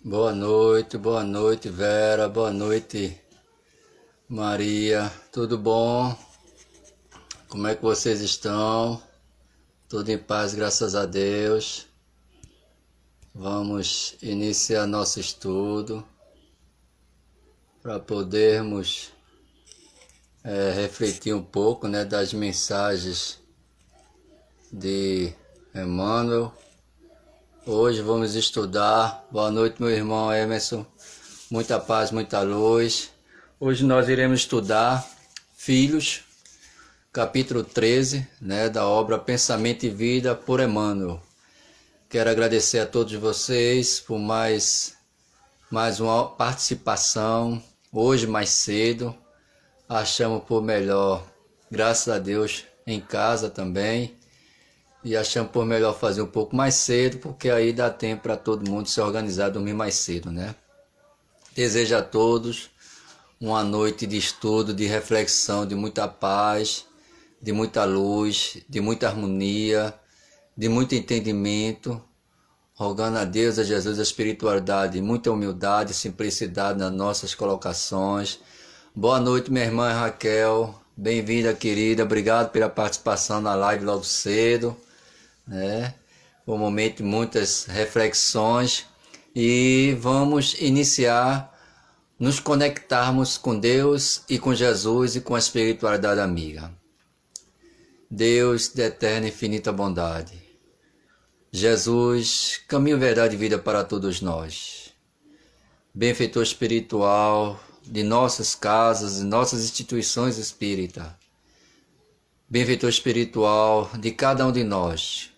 Boa noite, Vera, boa noite, Maria, tudo bom? Como é que vocês estão? Tudo em paz, graças a Deus. Vamos iniciar nosso estudo para podermos refletir um pouco, das mensagens de Emmanuel. Hoje vamos estudar. Boa noite, meu irmão Emerson. Muita paz, muita luz. Hoje nós iremos estudar Filhos, capítulo 13, da obra Pensamento e Vida por Emmanuel. Quero agradecer a todos vocês por mais uma participação. Hoje mais cedo, achamos por melhor, graças a Deus, em casa também. E achamos por melhor fazer um pouco mais cedo, porque aí dá tempo para todo mundo se organizar, dormir mais cedo, Desejo a todos uma noite de estudo, de reflexão, de muita paz, de muita luz, de muita harmonia, de muito entendimento, rogando a Deus, a Jesus, a espiritualidade, muita humildade, simplicidade nas nossas colocações. Boa noite, minha irmã Raquel, bem-vinda, querida, obrigado pela participação na live logo cedo. Um momento de muitas reflexões e vamos iniciar, nos conectarmos com Deus e com Jesus e com a espiritualidade amiga. Deus de eterna e infinita bondade, Jesus, caminho, verdade e vida para todos nós, benfeitor espiritual de nossas casas e nossas instituições espíritas, benfeitor espiritual de cada um de nós,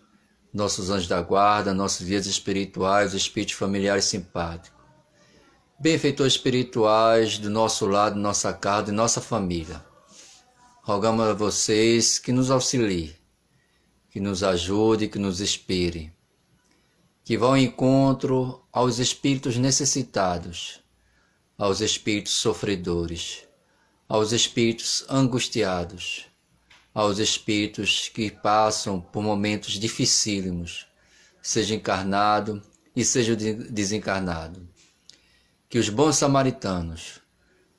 nossos anjos da guarda, nossos guias espirituais, espíritos familiares simpáticos, benfeitores espirituais do nosso lado, nossa casa e nossa família. Rogamos a vocês que nos auxiliem, que nos ajude, que nos inspire, que vá ao encontro aos espíritos necessitados, aos espíritos sofredores, aos espíritos angustiados, aos espíritos que passam por momentos dificílimos, seja encarnado e seja desencarnado. Que os bons samaritanos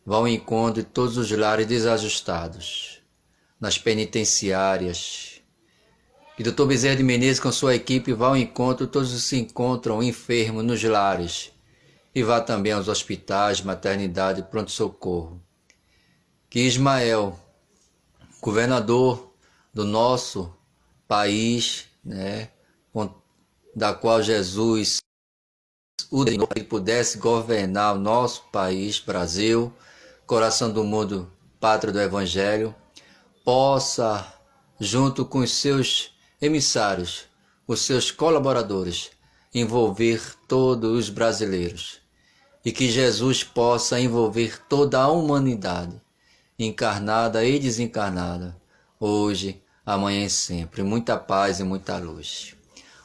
vão ao encontro de todos os lares desajustados, nas penitenciárias. Que Dr. Bezerra de Menezes com sua equipe vá ao encontro de todos os que se encontram enfermos nos lares e vá também aos hospitais, maternidade e pronto-socorro. Que Ismael, governador do nosso país, da qual Jesus o treinou para que pudesse governar o nosso país, Brasil, coração do mundo, pátria do Evangelho, possa, junto com os seus emissários, os seus colaboradores, envolver todos os brasileiros e que Jesus possa envolver toda a humanidade, encarnada e desencarnada, hoje, amanhã e sempre. Muita paz e muita luz.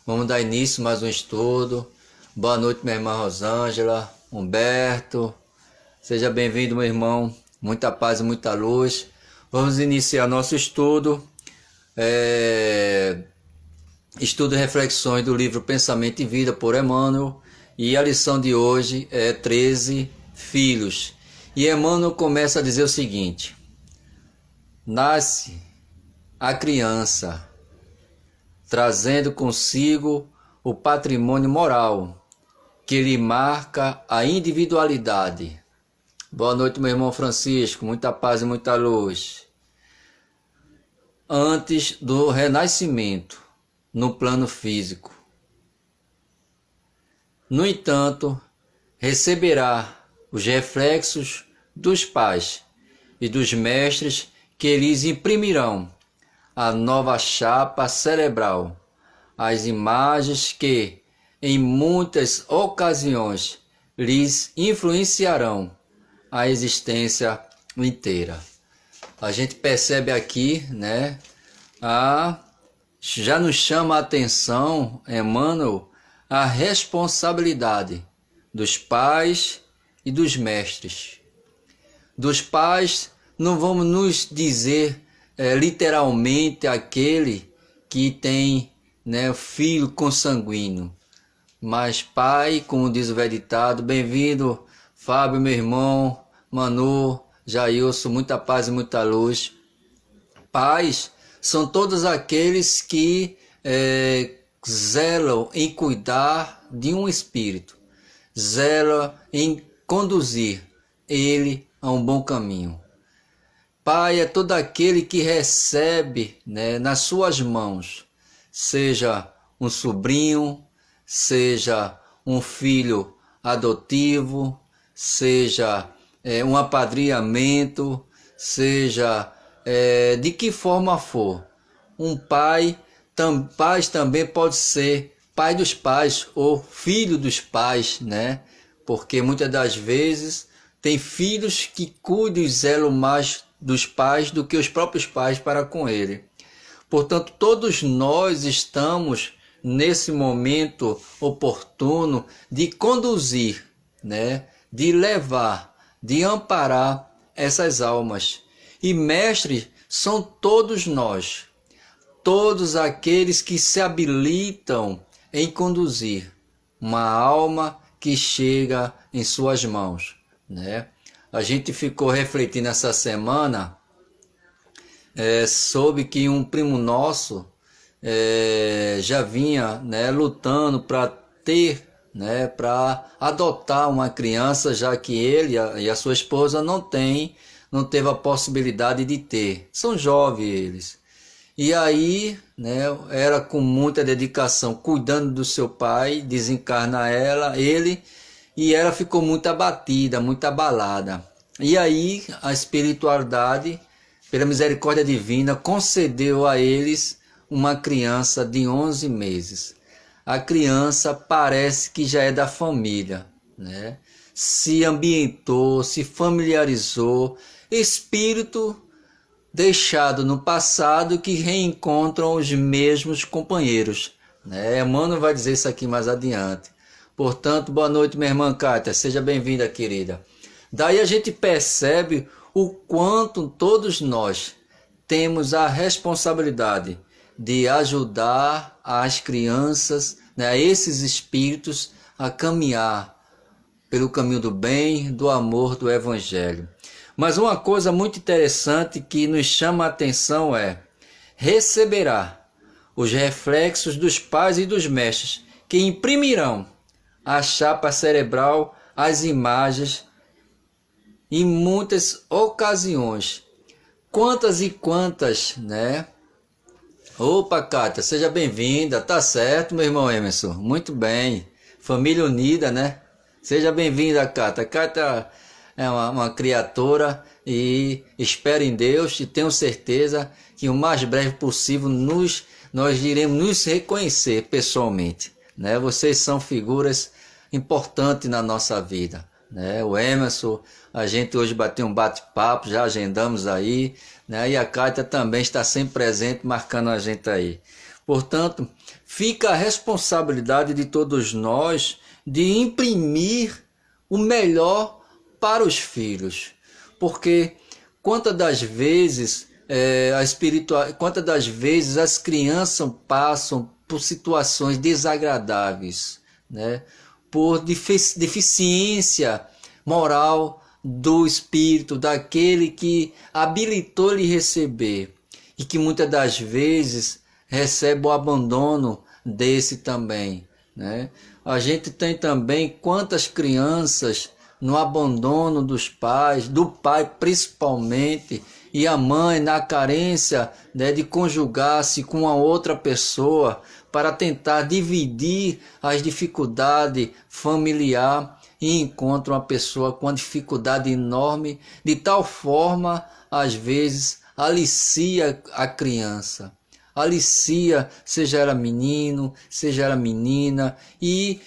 Vamos dar início a mais um estudo. Boa noite, minha irmã Rosângela, Humberto. Seja bem-vindo, meu irmão. Muita paz e muita luz. Vamos iniciar nosso estudo. Estudo e reflexões do livro Pensamento e Vida por Emmanuel. E a lição de hoje é 13 Filhos. E Emmanuel começa a dizer o seguinte: nasce a criança, trazendo consigo o patrimônio moral que lhe marca a individualidade. Boa noite, meu irmão Francisco, muita paz e muita luz. Antes do renascimento, no plano físico. No entanto, receberá os reflexos dos pais e dos mestres que lhes imprimirão a nova chapa cerebral, as imagens que, em muitas ocasiões, lhes influenciarão a existência inteira. A gente percebe aqui, já nos chama a atenção, Emmanuel, a responsabilidade dos pais e dos mestres. Dos pais, não vamos nos dizer literalmente aquele que tem filho consanguíneo, Mas pai, como diz o velho ditado, bem-vindo, Fábio, meu irmão, Manu, Jailson, muita paz e muita luz. Pais são todos aqueles que zelam em cuidar de um espírito, zelam em conduzir ele a um bom caminho. Pai é todo aquele que recebe, né, nas suas mãos, seja um sobrinho, seja um filho adotivo, seja um apadrinhamento, seja de que forma for. Um pai, pais também pode ser pai dos pais ou filho dos pais, né? Porque muitas das vezes tem filhos que cuidam e zelam mais dos pais do que os próprios pais para com ele. Portanto, todos nós estamos nesse momento oportuno de conduzir, né? De levar, de amparar essas almas. E mestres são todos nós, todos aqueles que se habilitam em conduzir uma alma que chega em suas mãos, né? A gente ficou refletindo essa semana sobre que um primo nosso já vinha, né, lutando para ter, né, para adotar uma criança, já que ele e a sua esposa não teve a possibilidade de ter. São jovens eles. E aí, né, era com muita dedicação, cuidando do seu pai, desencarna ele, e ela ficou muito abatida, muito abalada. E aí a espiritualidade, pela misericórdia divina, concedeu a eles uma criança de 11 meses. A criança parece que já é da família, né? Se ambientou, se familiarizou, espírito deixado no passado que reencontram os mesmos companheiros, né? Emmanuel vai dizer isso aqui mais adiante. Portanto, boa noite, minha irmã Kátia, seja bem-vinda, querida. Daí a gente percebe o quanto todos nós temos a responsabilidade de ajudar as crianças, né, esses espíritos a caminhar pelo caminho do bem, do amor, do evangelho. Mas uma coisa muito interessante que nos chama a atenção é: receberá os reflexos dos pais e dos mestres, que imprimirão à chapa cerebral as imagens em muitas ocasiões. Quantas e quantas, né? Opa, Kátia, seja bem-vinda. Tá certo, meu irmão Emerson? Muito bem. Família unida, né? Seja bem-vinda, Kátia. Kátia é uma criatura e espero em Deus e tenho certeza que o mais breve possível nós iremos nos reconhecer pessoalmente, né? Vocês são figuras importantes na nossa vida, né? O Emerson, a gente hoje bateu um bate-papo, já agendamos aí, né? E a Kátia também está sempre presente, marcando a gente aí. Portanto, fica a responsabilidade de todos nós de imprimir o melhor para os filhos, porque quantas das vezes quantas das vezes as crianças passam por situações desagradáveis, né? Por deficiência moral do espírito, daquele que habilitou lhe receber, e que muitas das vezes recebe o abandono desse também, né? A gente tem também quantas crianças no abandono dos pais, do pai principalmente, e a mãe na carência, né, de conjugar-se com a outra pessoa para tentar dividir as dificuldades familiar, e encontra uma pessoa com uma dificuldade enorme, de tal forma, às vezes, alicia a criança. Alicia, seja ela menino, seja ela menina, e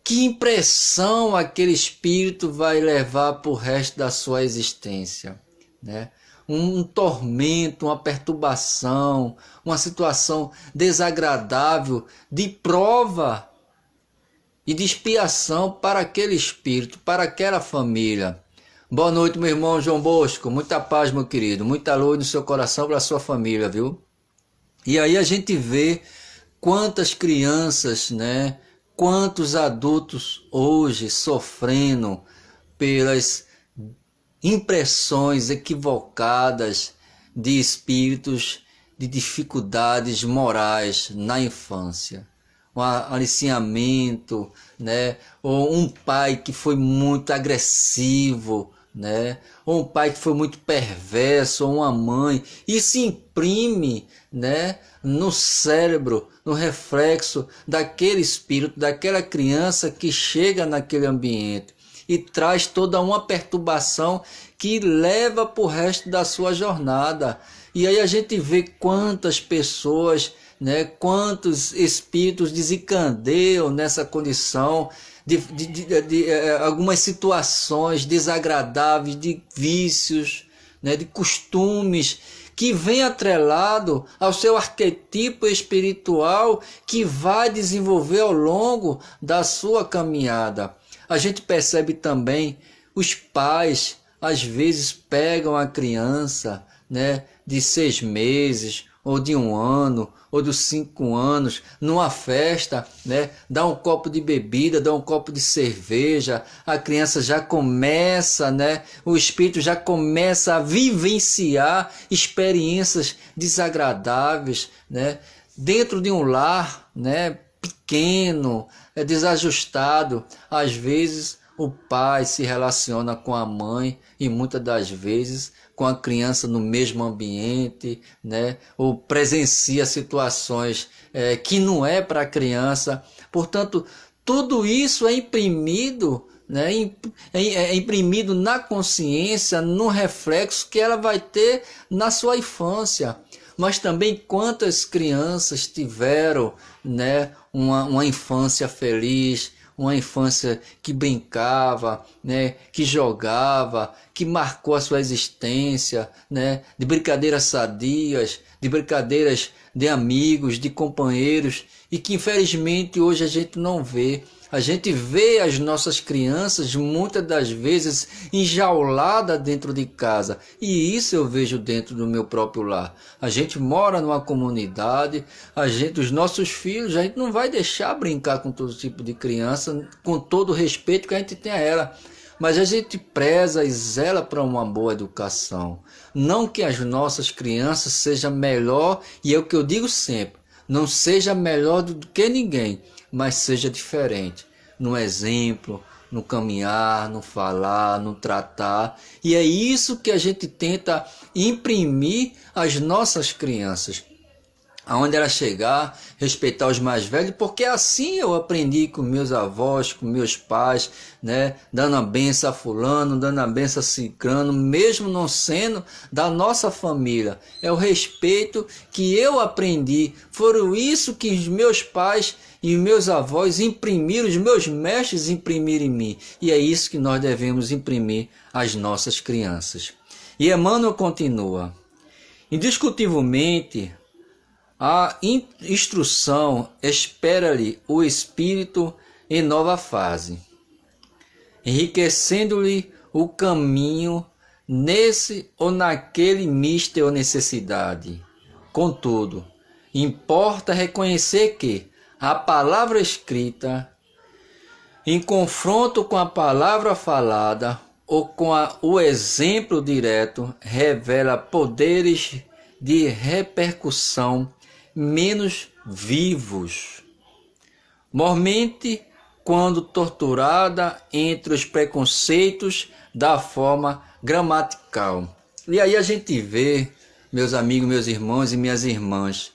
que impressão aquele espírito vai levar para o resto da sua existência, né? Um tormento, uma perturbação, uma situação desagradável de prova e de expiação para aquele espírito, para aquela família. Boa noite, meu irmão João Bosco, muita paz, meu querido, muita luz no seu coração para a sua família, viu? E aí a gente vê quantas crianças, né, quantos adultos hoje sofrendo pelas impressões equivocadas de espíritos de dificuldades morais na infância. Um aliciamento, né? Ou um pai que foi muito agressivo, né? Ou um pai que foi muito perverso, ou uma mãe. Isso imprime, né, no cérebro, no reflexo daquele espírito, daquela criança que chega naquele ambiente e traz toda uma perturbação que leva para o resto da sua jornada. E aí a gente vê quantas pessoas, né, quantos espíritos desencandeiam nessa condição de algumas situações desagradáveis, de vícios, né, de costumes, que vem atrelado ao seu arquetipo espiritual que vai desenvolver ao longo da sua caminhada. A gente percebe também os pais, às vezes, pegam a criança, né, de 6 meses, ou de 1 ano, ou de 5 anos, numa festa, né, dá um copo de bebida, dá um copo de cerveja, a criança já começa, né, o espírito já começa a vivenciar experiências desagradáveis, né, dentro de um lar, né, pequeno, desajustado. Às vezes o pai se relaciona com a mãe e muitas das vezes com a criança no mesmo ambiente, né? Ou presencia situações que não é para a criança. Portanto, tudo isso é imprimido, né? É imprimido na consciência, no reflexo que ela vai ter na sua infância. Mas também quantas crianças tiveram, né, uma infância feliz, uma infância que brincava, né, que jogava, que marcou a sua existência, né, de brincadeiras sadias, de brincadeiras de amigos, de companheiros, e que infelizmente hoje a gente não vê. A gente vê as nossas crianças muitas das vezes enjauladas dentro de casa, e isso eu vejo dentro do meu próprio lar. A gente mora numa comunidade, os nossos filhos, a gente não vai deixar brincar com todo tipo de criança, com todo o respeito que a gente tem a ela, mas a gente preza e zela para uma boa educação. Não que as nossas crianças sejam melhor, e é o que eu digo sempre, não seja melhor do que ninguém, mas seja diferente, no exemplo, no caminhar, no falar, no tratar. E é isso que a gente tenta imprimir às nossas crianças. Aonde ela chegar, respeitar os mais velhos, porque assim eu aprendi com meus avós, com meus pais, né? Dando a benção a fulano, dando a benção a cicrano, mesmo não sendo da nossa família. É o respeito que eu aprendi. Foram isso que os meus pais e os meus avós imprimiram, os meus mestres imprimiram em mim. E é isso que nós devemos imprimir às nossas crianças. E Emmanuel continua: indiscutivelmente, a instrução espera-lhe o espírito em nova fase, enriquecendo-lhe o caminho nesse ou naquele mister ou necessidade. Contudo, importa reconhecer que a palavra escrita, em confronto com a palavra falada ou com o exemplo direto, revela poderes de repercussão menos vivos, mormente quando torturada entre os preconceitos da forma gramatical. E aí a gente vê, meus amigos, meus irmãos e minhas irmãs,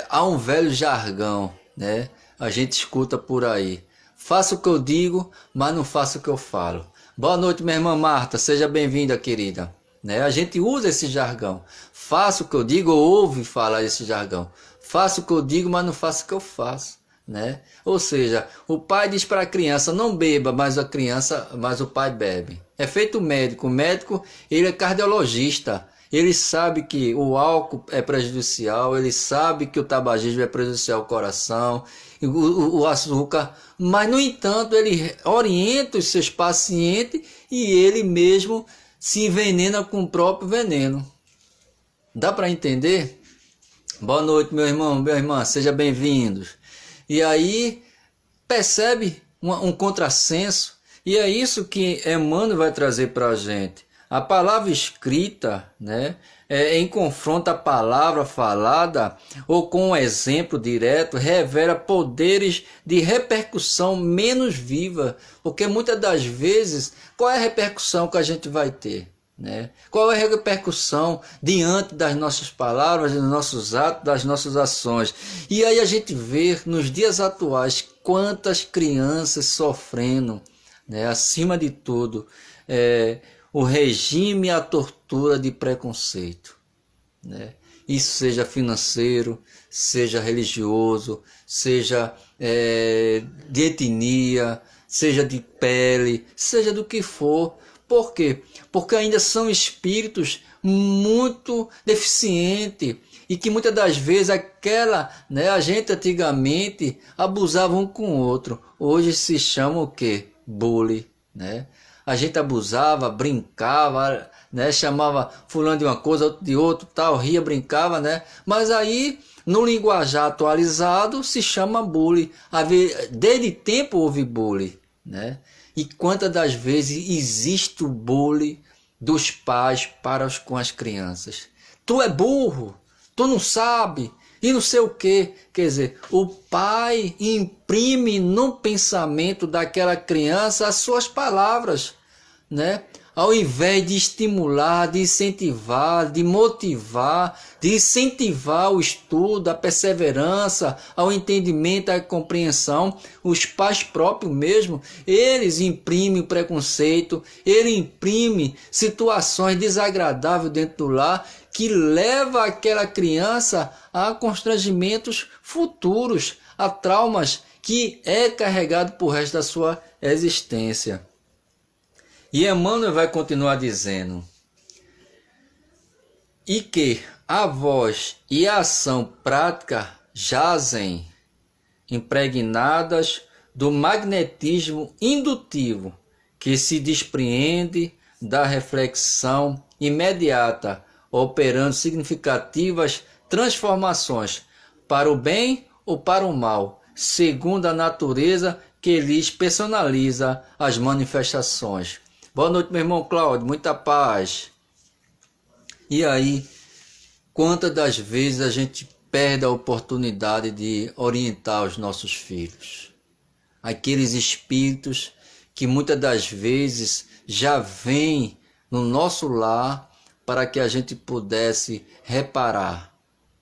há um velho jargão, né? A gente escuta por aí: faça o que eu digo, mas não faça o que eu falo. Boa noite, minha irmã Marta, seja bem-vinda, querida. Né? A gente usa esse jargão. Faça o que eu digo, ou ouve falar esse jargão. Faça o que eu digo, mas não faça o que eu faço. Né? Ou seja, o pai diz para a criança: não beba, mas o pai bebe. É feito médico. O médico, ele é cardiologista. Ele sabe que o álcool é prejudicial, ele sabe que o tabagismo é prejudicial ao coração, o açúcar, mas no entanto ele orienta os seus pacientes e ele mesmo se envenena com o próprio veneno. Dá para entender? Boa noite, meu irmão, minha irmã, sejam bem-vindos. E aí Percebe um contrassenso? E é isso que Emmanuel vai trazer para a gente. A palavra escrita, né, em confronto à palavra falada ou com um exemplo direto, revela poderes de repercussão menos viva, porque muitas das vezes, qual é a repercussão que a gente vai ter? Né? Qual é a repercussão diante das nossas palavras, dos nossos atos, das nossas ações? E aí a gente vê nos dias atuais quantas crianças sofrendo, né? Acima de tudo, o regime e a tortura de preconceito, né? Isso seja financeiro, seja religioso, seja de etnia, seja de pele, seja do que for. Por quê? Porque ainda são espíritos muito deficientes e que muitas das vezes a gente antigamente abusava um com o outro. Hoje se chama o quê? Bullying, né? A gente abusava, brincava, né? Chamava fulano de uma coisa, outro de outro, tal, ria, brincava, né? Mas aí, no linguajar atualizado, se chama bullying. Desde tempo houve bullying, né? E quantas das vezes existe o bullying dos pais com as crianças? Tu é burro, tu não sabe, e não sei o que. Quer dizer, o pai imprime no pensamento daquela criança as suas palavras, né? Ao invés de estimular, de incentivar, de motivar, de incentivar o estudo, a perseverança, ao entendimento, à compreensão, os pais próprios mesmo, eles imprimem preconceito, ele imprime situações desagradáveis dentro do lar que leva aquela criança a constrangimentos futuros, a traumas que é carregado por resto da sua existência. E Emmanuel vai continuar dizendo: e que a voz e a ação prática jazem impregnadas do magnetismo indutivo que se despreende da reflexão imediata, operando significativas transformações para o bem ou para o mal, segundo a natureza que lhes personaliza as manifestações. Boa noite, meu irmão Cláudio, muita paz. E aí, quantas das vezes a gente perde a oportunidade de orientar os nossos filhos? Aqueles espíritos que muitas das vezes já vêm no nosso lar para que a gente pudesse reparar,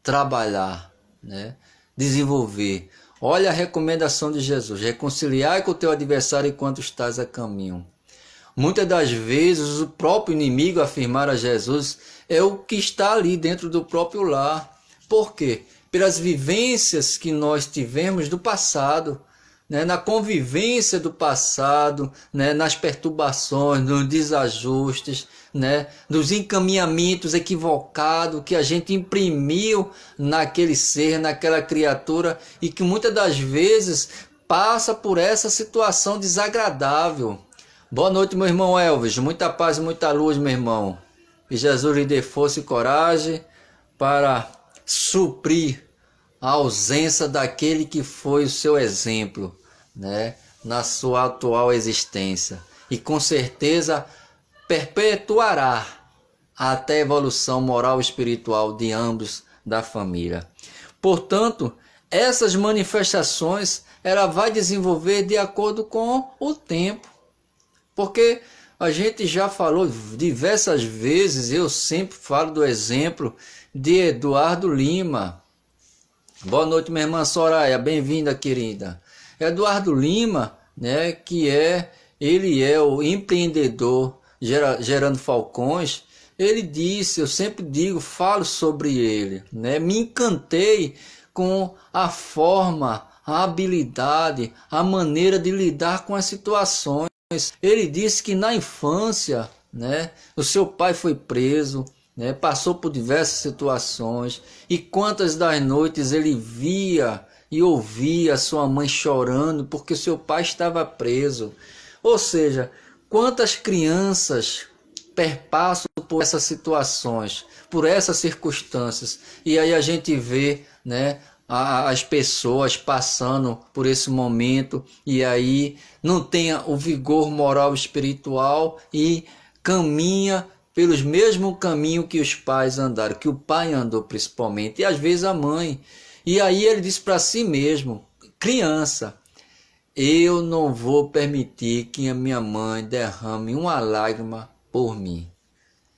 trabalhar, né? Desenvolver. Olha a recomendação de Jesus: reconciliar com o teu adversário enquanto estás a caminho. Muitas das vezes o próprio inimigo afirmar a Jesus é o que está ali dentro do próprio lar. Por quê? Pelas vivências que nós tivemos do passado, né? Na convivência do passado, né? Nas perturbações, nos desajustes, né? Nos encaminhamentos equivocados que a gente imprimiu naquele ser, naquela criatura, e que muitas das vezes passa por essa situação desagradável. Boa noite, meu irmão Elvis. Muita paz e muita luz, meu irmão. Que Jesus lhe dê força e coragem para suprir a ausência daquele que foi o seu exemplo, né, na sua atual existência. E com certeza perpetuará até a evolução moral e espiritual de ambos da família. Portanto, essas manifestações ela vai desenvolver de acordo com o tempo. Porque a gente já falou diversas vezes, eu sempre falo do exemplo de Eduardo Lima. Boa noite, minha irmã Soraya, bem-vinda, querida. Eduardo Lima, né, ele é o empreendedor Gerando Falcões. Ele disse, eu sempre digo, falo sobre ele, né? Me encantei com a forma, a habilidade, a maneira de lidar com as situações. Ele disse que na infância, né, o seu pai foi preso, né, passou por diversas situações, e quantas das noites ele via e ouvia sua mãe chorando porque seu pai estava preso. Ou seja, quantas crianças perpassam por essas situações, por essas circunstâncias, e aí a gente vê, né, as pessoas passando por esse momento e aí não tenha o vigor moral e espiritual e caminha pelos mesmos caminhos que os pais andaram, que o pai andou principalmente, e às vezes a mãe. E aí ele diz para si mesmo, criança, eu não vou permitir que a minha mãe derrame uma lágrima por mim.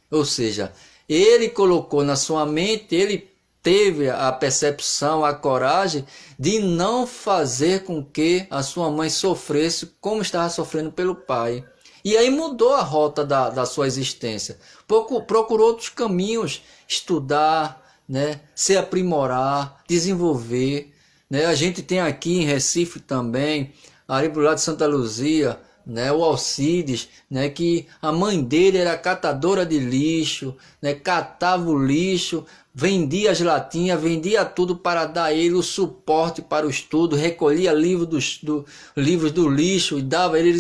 Ou seja, ele colocou na sua mente, ele teve a percepção, a coragem de não fazer com que a sua mãe sofresse como estava sofrendo pelo pai. E aí mudou a rota da sua existência. Procurou outros caminhos, estudar, né, se aprimorar, desenvolver. Né? A gente tem aqui em Recife também, ali pro lado de Santa Luzia, né, o Alcides, né, que a mãe dele era catadora de lixo, né, catava o lixo, vendia as latinhas, vendia tudo para dar a ele o suporte para o estudo, recolhia livros do lixo e dava ele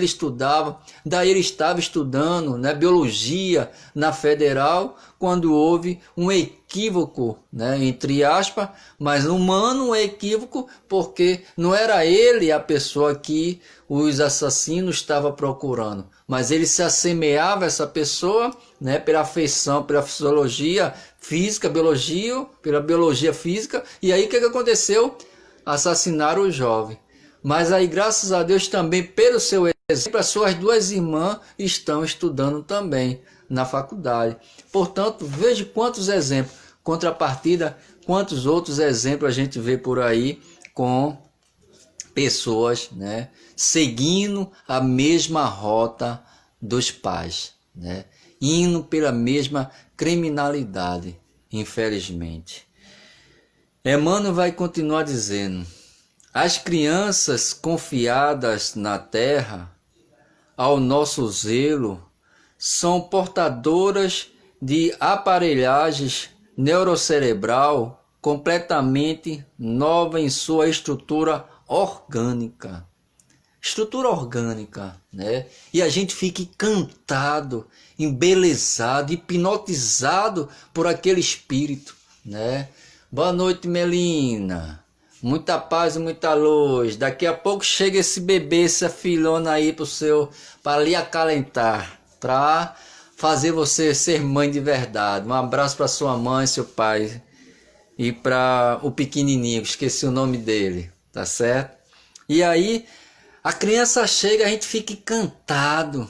estudava, daí ele estava estudando, né, biologia na Federal, quando houve um equívoco, né, entre aspas, mas humano, um equívoco, porque não era ele a pessoa que os assassinos estavam procurando, mas ele se assemelhava a essa pessoa, né, pela afeição, pela fisiologia física, pela biologia física, e aí o que aconteceu? Assassinaram o jovem. Mas aí, graças a Deus, também pelo seu exemplo, as suas duas irmãs estão estudando também na faculdade. Portanto, veja quantos exemplos, contrapartida, quantos outros exemplos a gente vê por aí com pessoas, né, seguindo a mesma rota dos pais, né, indo pela mesma criminalidade, infelizmente. Emmanuel vai continuar dizendo: as crianças confiadas na terra ao nosso zelo são portadoras de aparelhagens neurocerebral completamente nova em sua estrutura orgânica. Estrutura orgânica, né? E a gente fica encantado, embelezado, hipnotizado por aquele espírito, né? Boa noite, Melina. Muita paz e muita luz. Daqui a pouco chega esse bebê, essa filhona aí para lhe acalentar, para fazer você ser mãe de verdade. Um abraço para sua mãe, seu pai e para o pequenininho, esqueci o nome dele, tá certo? E aí a criança chega, a gente fica encantado,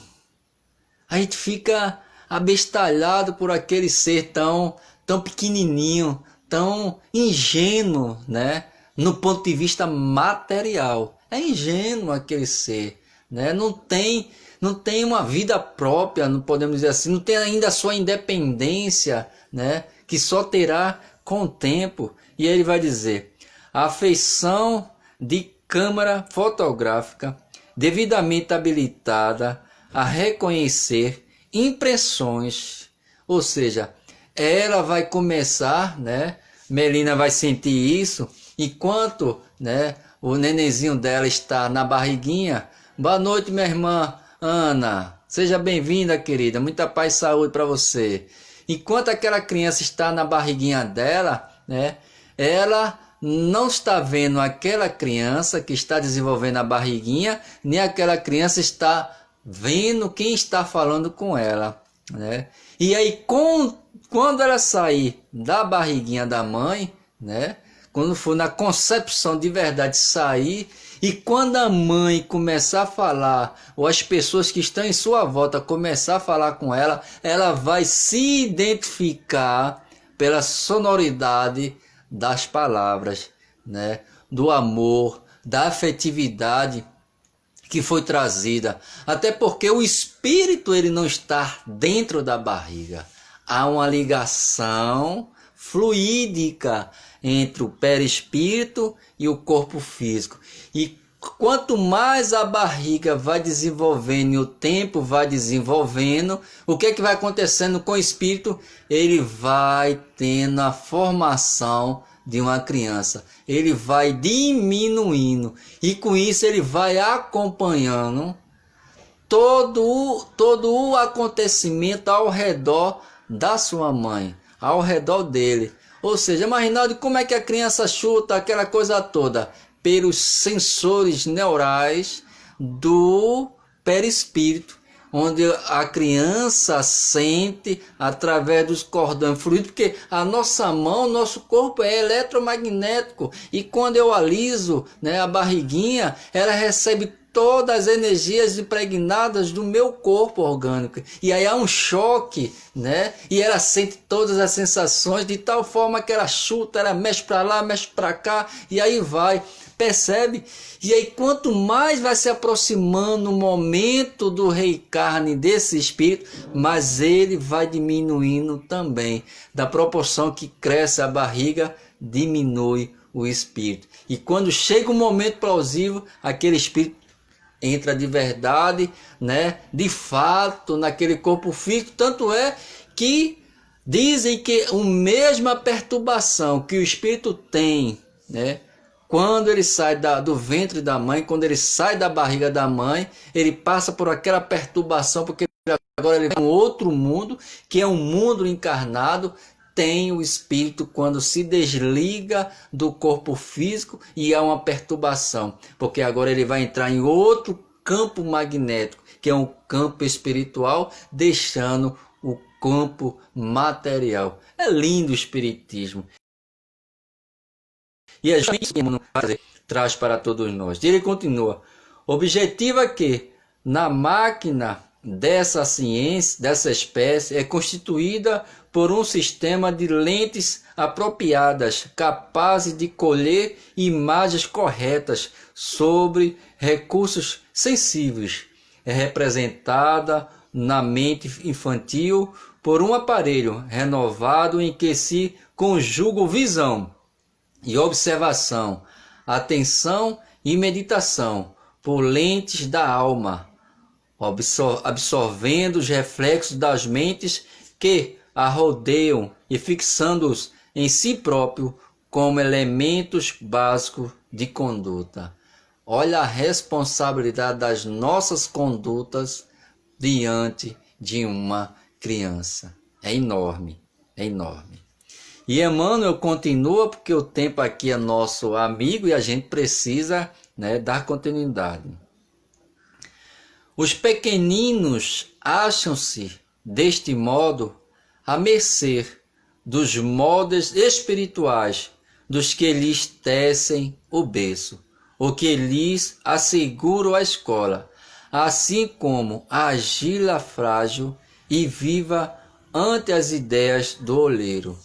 a gente fica abestalhado por aquele ser tão pequenininho, tão ingênuo, né? No ponto de vista material, é ingênuo aquele ser, né? Não tem uma vida própria, não podemos dizer assim, não tem ainda a sua independência, né? Que só terá com o tempo. E ele vai dizer: a afeição de câmara fotográfica devidamente habilitada a reconhecer impressões, ou seja, ela vai começar, né? Melina vai sentir isso enquanto, né, o nenenzinho dela está na barriguinha. Boa noite, minha irmã Ana, seja bem-vinda, querida, muita paz e saúde para você. Enquanto aquela criança está na barriguinha dela, né, ela não está vendo aquela criança que está desenvolvendo a barriguinha, nem aquela criança está vendo quem está falando com ela, né? E aí, quando ela sair da barriguinha da mãe, né, quando for na concepção de verdade sair, e quando a mãe começar a falar, ou as pessoas que estão em sua volta começar a falar com ela, ela vai se identificar pela sonoridade das palavras, né? Do amor, da afetividade que foi trazida. Até porque o espírito ele não está dentro da barriga. Há uma ligação fluídica entre o perispírito e o corpo físico. E quanto mais a barriga vai desenvolvendo e o tempo vai desenvolvendo, o que é que vai acontecendo com o espírito? Ele vai tendo a formação de uma criança. Ele vai diminuindo e com isso ele vai acompanhando todo o acontecimento ao redor da sua mãe, ao redor dele. Ou seja, mas Rinaldo, como é que a criança chuta aquela coisa toda? Pelos sensores neurais do perispírito, onde a criança sente através dos cordões fluidos, porque a nossa mão, nosso corpo é eletromagnético, e quando eu aliso, né, a barriguinha, ela recebe todas as energias impregnadas do meu corpo orgânico, e aí há um choque, né, e ela sente todas as sensações de tal forma que ela chuta, ela mexe para lá, mexe para cá, e aí vai. Percebe? E aí, quanto mais vai se aproximando o momento do reencarne desse espírito, mais ele vai diminuindo também. Da proporção que cresce a barriga, diminui o espírito. E quando chega o momento plausível, aquele espírito entra de verdade, né? De fato, naquele corpo físico. Tanto é que dizem que a mesma perturbação que o espírito tem, né? Quando ele sai do ventre da mãe, quando ele sai da barriga da mãe, ele passa por aquela perturbação, porque agora ele vai em um outro mundo, que é um mundo encarnado. Tem o espírito quando se desliga do corpo físico e há uma perturbação, porque agora ele vai entrar em outro campo magnético, que é um campo espiritual, deixando o campo material. É lindo o espiritismo. E a gente traz para todos nós. Ele continua: objetivo é que na máquina dessa ciência, dessa espécie, é constituída por um sistema de lentes apropriadas, capazes de colher imagens corretas sobre recursos sensíveis. É representada na mente infantil por um aparelho renovado em que se conjugam visão e observação, atenção e meditação por lentes da alma, absorvendo os reflexos das mentes que a rodeiam e fixando-os em si próprio como elementos básicos de conduta. Olha a responsabilidade das nossas condutas diante de uma criança. É enorme, é enorme. E Emmanuel continua, porque o tempo aqui é nosso amigo e a gente precisa, né, dar continuidade. Os pequeninos acham-se, deste modo, à mercê dos modos espirituais dos que lhes tecem o berço, ou que lhes asseguram a escola, assim como a argila frágil e viva ante as ideias do oleiro.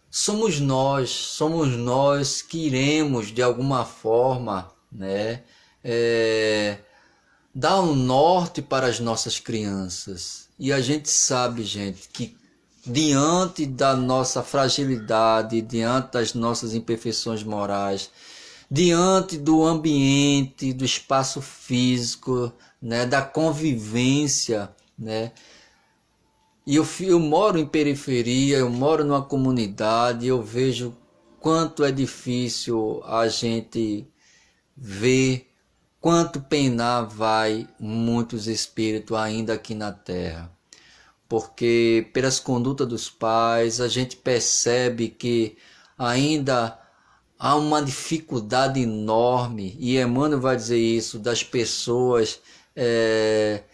Somos nós que iremos de alguma forma, né, dar um norte para as nossas crianças. E a gente sabe, gente, que diante da nossa fragilidade, diante das nossas imperfeições morais, diante do ambiente, do espaço físico, né, da convivência, né? E eu moro em periferia, eu moro numa comunidade, eu vejo quanto é difícil a gente ver, quanto penar vai muitos espíritos ainda aqui na Terra. Porque pelas condutas dos pais, a gente percebe que ainda há uma dificuldade enorme, e Emmanuel vai dizer isso, das pessoas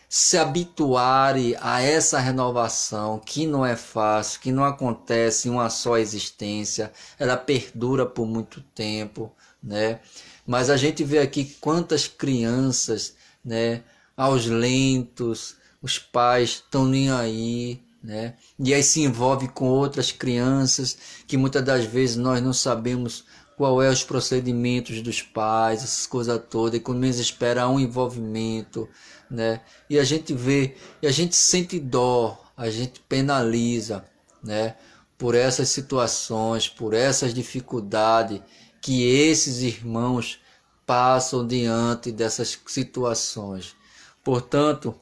se habituarem a essa renovação, que não é fácil, que não acontece em uma só existência, ela perdura por muito tempo, né? Mas a gente vê aqui quantas crianças, né, aos lentos, os pais estão nem aí, né? E aí se envolve com outras crianças que muitas das vezes nós não sabemos qual é os procedimentos dos pais, essas coisas todas, e quando menos espera um envolvimento, né? E a gente vê, e a gente sente dó, a gente penaliza, né? Por essas situações, por essas dificuldades que esses irmãos passam diante dessas situações. Portanto,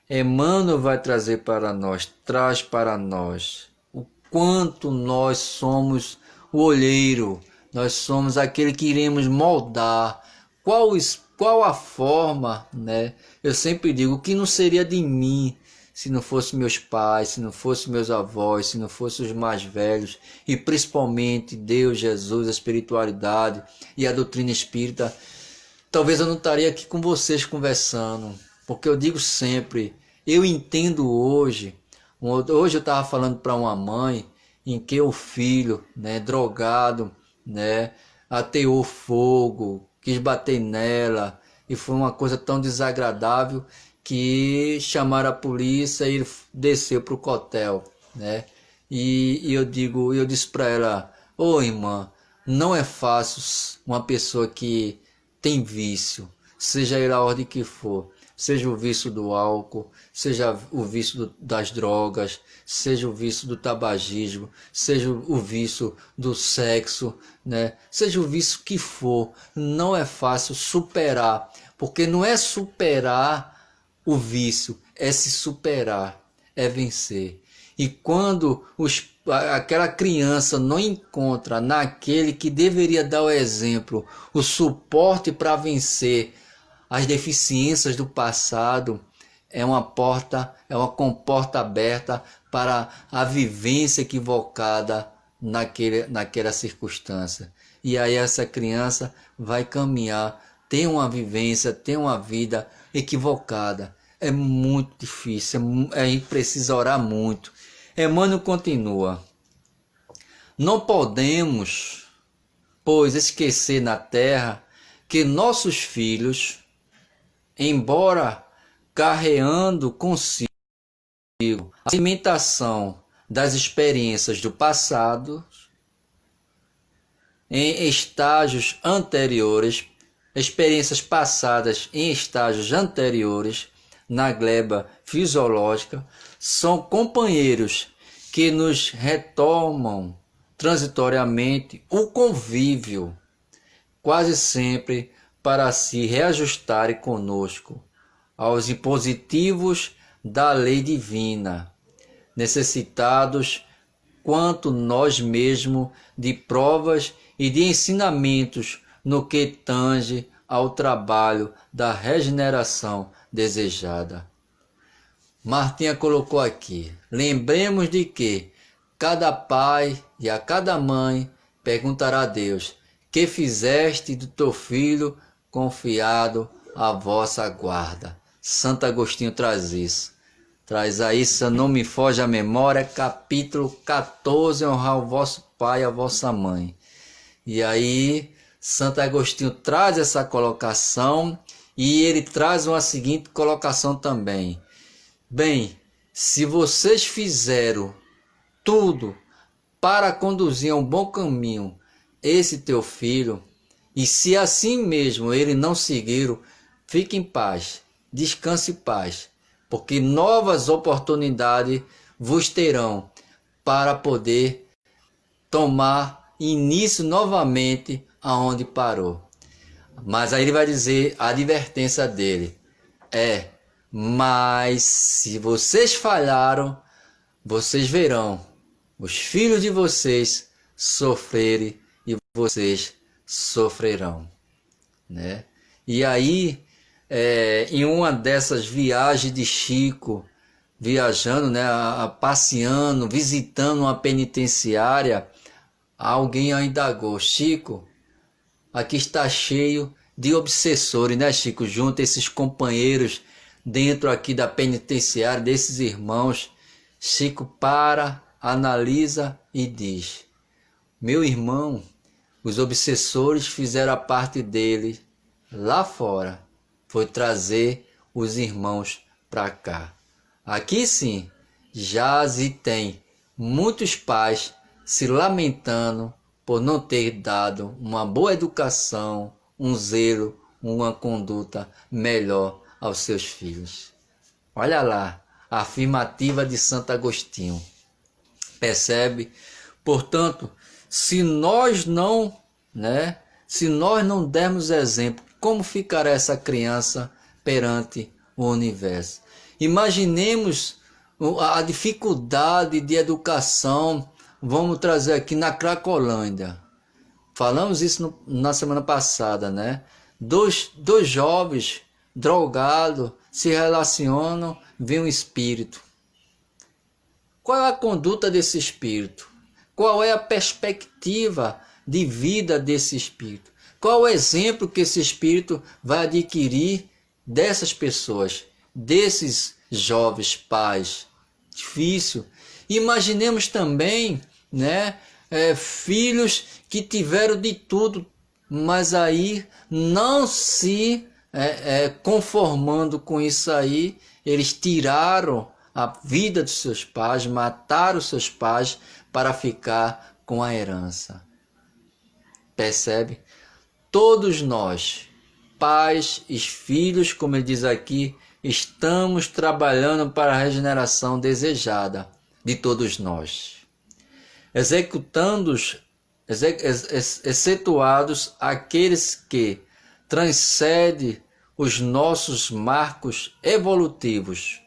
Emmanuel vai trazer para nós, traz para nós o quanto nós somos o olheiro, nós somos aquele que iremos moldar. Qual a forma, né? Eu sempre digo, o que não seria de mim se não fosse meus pais, se não fosse meus avós, se não fossem os mais velhos, e principalmente Deus, Jesus, a espiritualidade e a doutrina espírita, talvez eu não estaria aqui com vocês conversando, porque eu digo sempre, eu entendo hoje eu estava falando para uma mãe em que o filho, né, drogado, né, ateou fogo, quis bater nela, e foi uma coisa tão desagradável que chamaram a polícia e ele desceu para o cotel, né? E eu disse para ela, ô irmã, não é fácil uma pessoa que tem vício, seja ele a ordem que for, seja o vício do álcool, seja o vício das drogas, seja o vício do tabagismo, seja o vício do sexo, né? Seja o vício que for, não é fácil superar, porque não é superar o vício, é se superar, é vencer. E quando aquela criança não encontra naquele que deveria dar o exemplo, o suporte para vencer as deficiências do passado, é uma comporta aberta para a vivência equivocada naquela circunstância. E aí essa criança vai caminhar, tem uma vivência, tem uma vida equivocada. É muito difícil, a gente precisa orar muito. Emmanuel continua: não podemos, pois, esquecer na terra que nossos filhos, embora carreando consigo a alimentação das experiências do passado, em estágios anteriores, experiências passadas em estágios anteriores, na gleba fisiológica, são companheiros que nos retomam transitoriamente o convívio, quase sempre para se reajustarem conosco aos impositivos da lei divina, necessitados quanto nós mesmos de provas e de ensinamentos no que tange ao trabalho da regeneração desejada. Martinha colocou aqui: lembremos de que cada pai e a cada mãe perguntará a Deus: que fizeste do teu filho confiado à vossa guarda? Santo Agostinho traz isso. Traz aí, se não me foge a memória, capítulo 14, honrar o vosso pai e a vossa mãe. E aí, Santo Agostinho traz essa colocação e ele traz uma seguinte colocação também. Bem, se vocês fizeram tudo para conduzir a um bom caminho esse teu filho, e se assim mesmo ele não seguiram, fique em paz, descanse em paz, porque novas oportunidades vos terão para poder tomar início novamente aonde parou. Mas aí ele vai dizer a advertência dele: mas se vocês falharam, vocês verão os filhos de vocês sofrerem e vocês sofrerão, né? E aí, em uma dessas viagens de Chico, viajando, né, passeando, visitando uma penitenciária, alguém indagou: Chico, aqui está cheio de obsessores, né, Chico? Junta esses companheiros dentro aqui da penitenciária, desses irmãos. Chico para, analisa e diz: meu irmão, os obsessores fizeram a parte dele lá fora, foi trazer os irmãos para cá. Aqui sim, jaz e tem muitos pais se lamentando por não ter dado uma boa educação, um zelo, uma conduta melhor aos seus filhos. Olha lá, a afirmativa de Santo Agostinho. Percebe? Portanto, se nós não dermos exemplo, como ficará essa criança perante o universo? Imaginemos a dificuldade de educação. Vamos trazer aqui na Cracolândia. Falamos isso na semana passada, né? Dois jovens drogados se relacionam, vem um espírito. Qual é a conduta desse espírito? Qual é a perspectiva de vida desse espírito? Qual o exemplo que esse espírito vai adquirir dessas pessoas, desses jovens pais? Difícil. Imaginemos também, né, filhos que tiveram de tudo, mas aí não se conformando com isso aí, eles tiraram a vida dos seus pais, mataram os seus pais para ficar com a herança. Percebe? Todos nós, pais e filhos, como ele diz aqui, estamos trabalhando para a regeneração desejada de todos nós, excetuados aqueles que transcendem os nossos marcos evolutivos,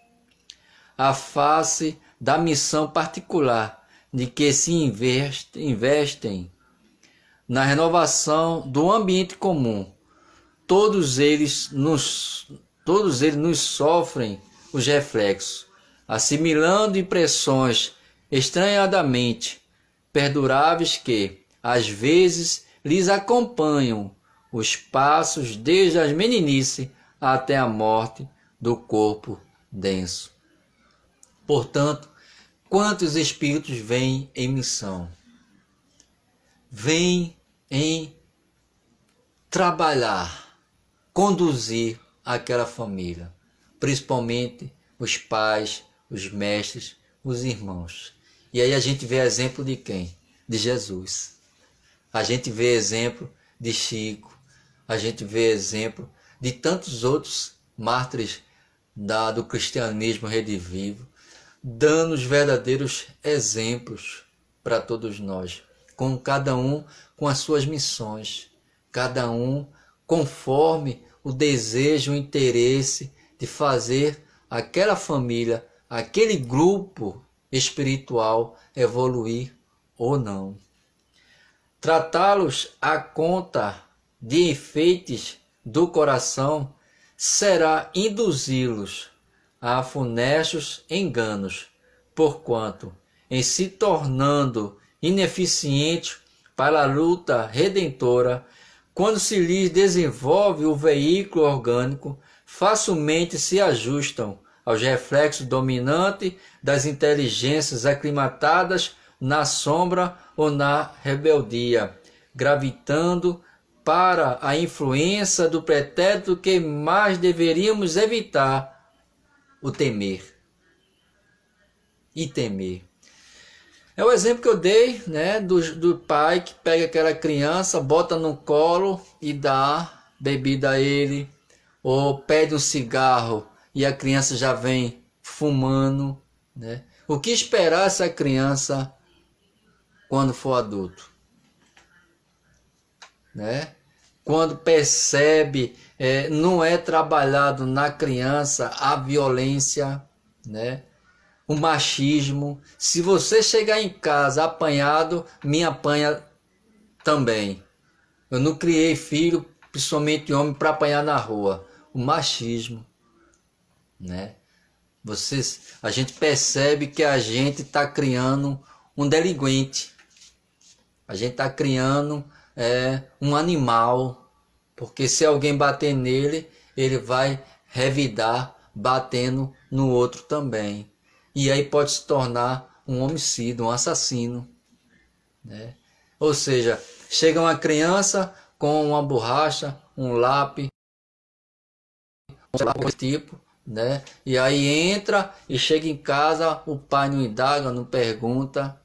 a face da missão particular de que se investem na renovação do ambiente comum. Todos eles nos sofrem os reflexos, assimilando impressões estranhadamente perduráveis que, às vezes, lhes acompanham os passos desde a meninice até a morte do corpo denso. Portanto, quantos espíritos vêm em missão? Vêm em trabalhar, conduzir aquela família, principalmente os pais, os mestres, os irmãos. E aí a gente vê exemplo de quem? De Jesus. A gente vê exemplo de Chico, a gente vê exemplo de tantos outros mártires do cristianismo redivivo, dando os verdadeiros exemplos para todos nós, com cada um com as suas missões, cada um conforme o desejo, o interesse de fazer aquela família, aquele grupo espiritual evoluir ou não. Tratá-los à conta de enfeites do coração será induzi-los a funestos enganos, porquanto, em se tornando ineficientes para a luta redentora, quando se lhes desenvolve o veículo orgânico, facilmente se ajustam aos reflexos dominantes das inteligências aclimatadas na sombra ou na rebeldia, gravitando para a influência do pretérito que mais deveríamos evitar, o temer. E temer. É o exemplo que eu dei, né, do pai que pega aquela criança, bota no colo e dá bebida a ele, ou pede um cigarro e a criança já vem fumando, né? O que esperar essa criança quando for adulto, né? Quando percebe, não é trabalhado na criança a violência, né? O machismo. Se você chegar em casa apanhado, me apanha também. Eu não criei filho, principalmente homem, para apanhar na rua. O machismo, né? A gente percebe que a gente está criando um delinquente. A gente está criando um animal. Porque se alguém bater nele, ele vai revidar batendo no outro também. E aí pode se tornar um homicida, um assassino, né? Ou seja, chega uma criança com uma borracha, um lápis, desse tipo, né? E aí entra e chega em casa, o pai não indaga, não pergunta.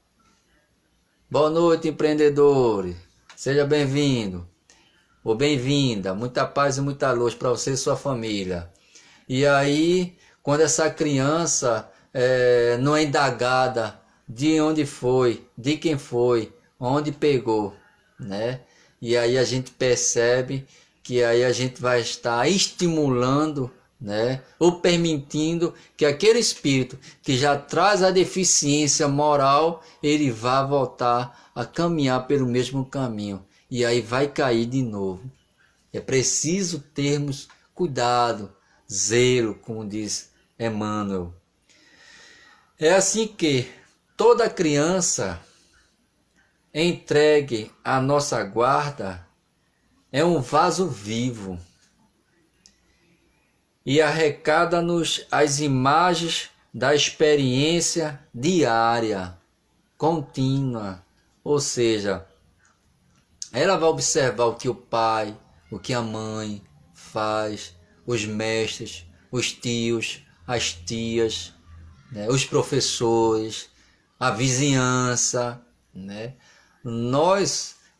Boa noite, empreendedores. Seja bem-vindo ou bem-vinda. Muita paz e muita luz para você e sua família. E aí, quando essa criança não é indagada de onde foi, de quem foi, onde pegou, né? E aí a gente percebe que aí a gente vai estar estimulando, né? Ou permitindo que aquele espírito que já traz a deficiência moral, ele vá voltar a caminhar pelo mesmo caminho. E aí vai cair de novo. É preciso termos cuidado, zelo, como diz Emmanuel. É assim que toda criança entregue à nossa guarda é um vaso vivo e arrecada-nos as imagens da experiência diária, contínua. Ou seja, ela vai observar o que o pai, o que a mãe faz, os mestres, os tios, as tias, né, os professores, a vizinhança, né?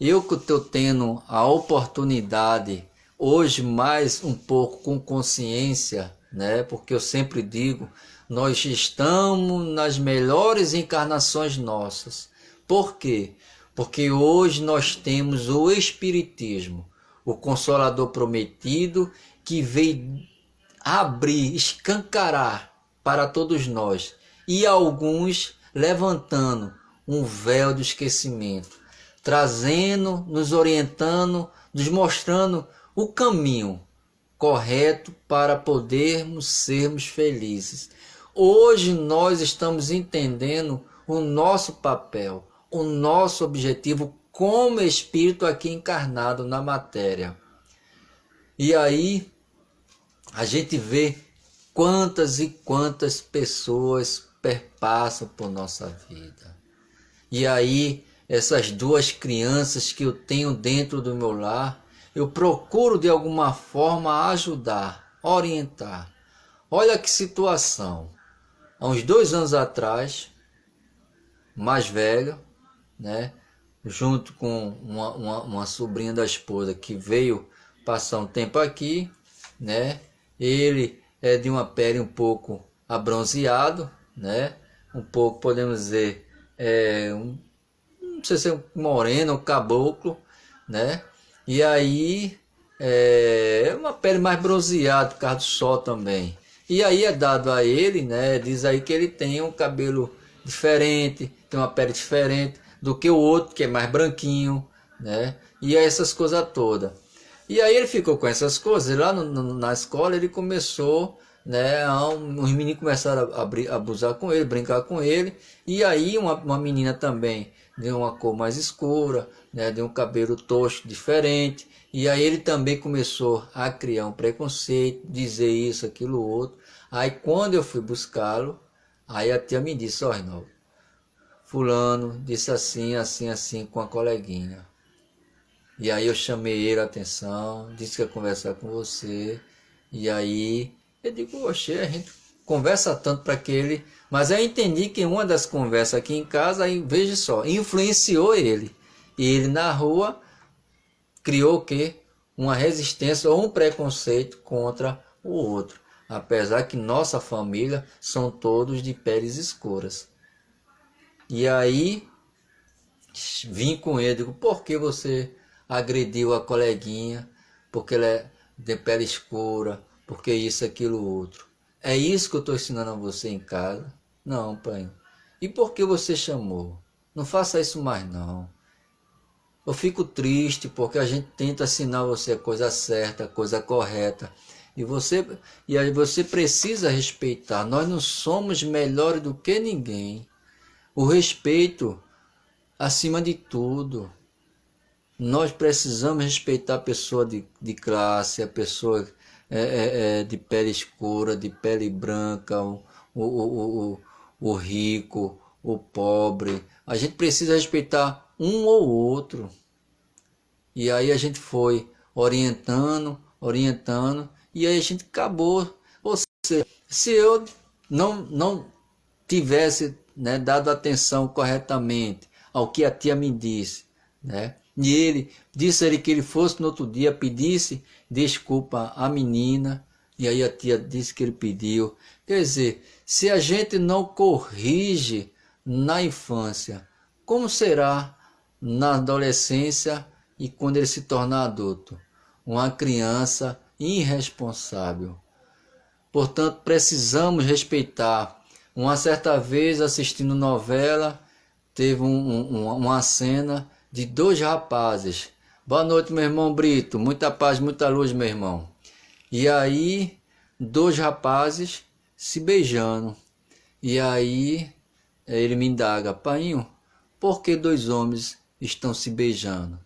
Eu que estou tendo a oportunidade hoje mais um pouco com consciência, né? Porque eu sempre digo, nós estamos nas melhores encarnações nossas. Por quê? Porque hoje nós temos o Espiritismo, o Consolador prometido, que veio abrir, escancarar para todos nós, e alguns levantando um véu do esquecimento, trazendo, nos orientando, nos mostrando o caminho correto para podermos sermos felizes. Hoje nós estamos entendendo o nosso papel, o nosso objetivo como espírito aqui encarnado na matéria. E aí a gente vê quantas e quantas pessoas perpassam por nossa vida. E aí, essas duas crianças que eu tenho dentro do meu lar, eu procuro de alguma forma ajudar, orientar. Olha que situação. Há uns 2 anos atrás, mais velho, né, junto com uma sobrinha da esposa que veio passar um tempo aqui, né, ele é de uma pele um pouco abronzeado, né, um pouco, podemos dizer, não sei se é um moreno, um caboclo, né, e aí é uma pele mais bronzeada por causa do sol também. E aí é dado a ele, né, diz aí que ele tem um cabelo diferente, tem uma pele diferente do que o outro, que é mais branquinho, né, e essas coisas todas. E aí ele ficou com essas coisas, e lá na escola ele começou, né, os meninos começaram a abusar com ele, brincar com ele, e aí uma menina também, de uma cor mais escura, né, de um cabelo tosco, diferente, e aí ele também começou a criar um preconceito, dizer isso, aquilo, outro. Aí quando eu fui buscá-lo, aí a tia me disse, ó, Reinaldo, fulano disse assim, assim, assim com a coleguinha. E aí eu chamei ele a atenção, disse que ia conversar com você. E aí eu digo, oxe, a gente conversa tanto para que ele... Mas aí eu entendi que uma das conversas aqui em casa, aí, veja só, influenciou ele. E ele na rua criou o quê? Uma resistência ou um preconceito contra o outro. Apesar que nossa família são todos de peles escuras. E aí vim com ele, digo, por que você agrediu a coleguinha, porque ela é de pele escura, porque isso, aquilo, outro. É isso que eu estou ensinando a você em casa? Não, pai. E por que você chamou? Não faça isso mais, não. Eu fico triste porque a gente tenta ensinar você a coisa certa, a coisa correta. E aí você precisa respeitar. Nós não somos melhores do que ninguém. O respeito acima de tudo. Nós precisamos respeitar a pessoa de classe, a pessoa de pele escura, de pele branca, o rico, o pobre. A gente precisa respeitar um ou outro. E aí a gente foi orientando, e aí a gente acabou. Ou seja, se eu não tivesse, né, dado atenção corretamente ao que a tia me disse, né? E ele disse que ele fosse no outro dia, pedisse desculpa à menina, e aí a tia disse que ele pediu. Quer dizer, se a gente não corrige na infância, como será na adolescência e quando ele se tornar adulto? Uma criança irresponsável. Portanto, precisamos respeitar. Uma certa vez, assistindo novela, teve uma cena de 2 rapazes. Boa noite, meu irmão Brito. Muita paz, muita luz, meu irmão. E aí, 2 rapazes se beijando. E aí ele me indaga: painho, por que dois homens estão se beijando?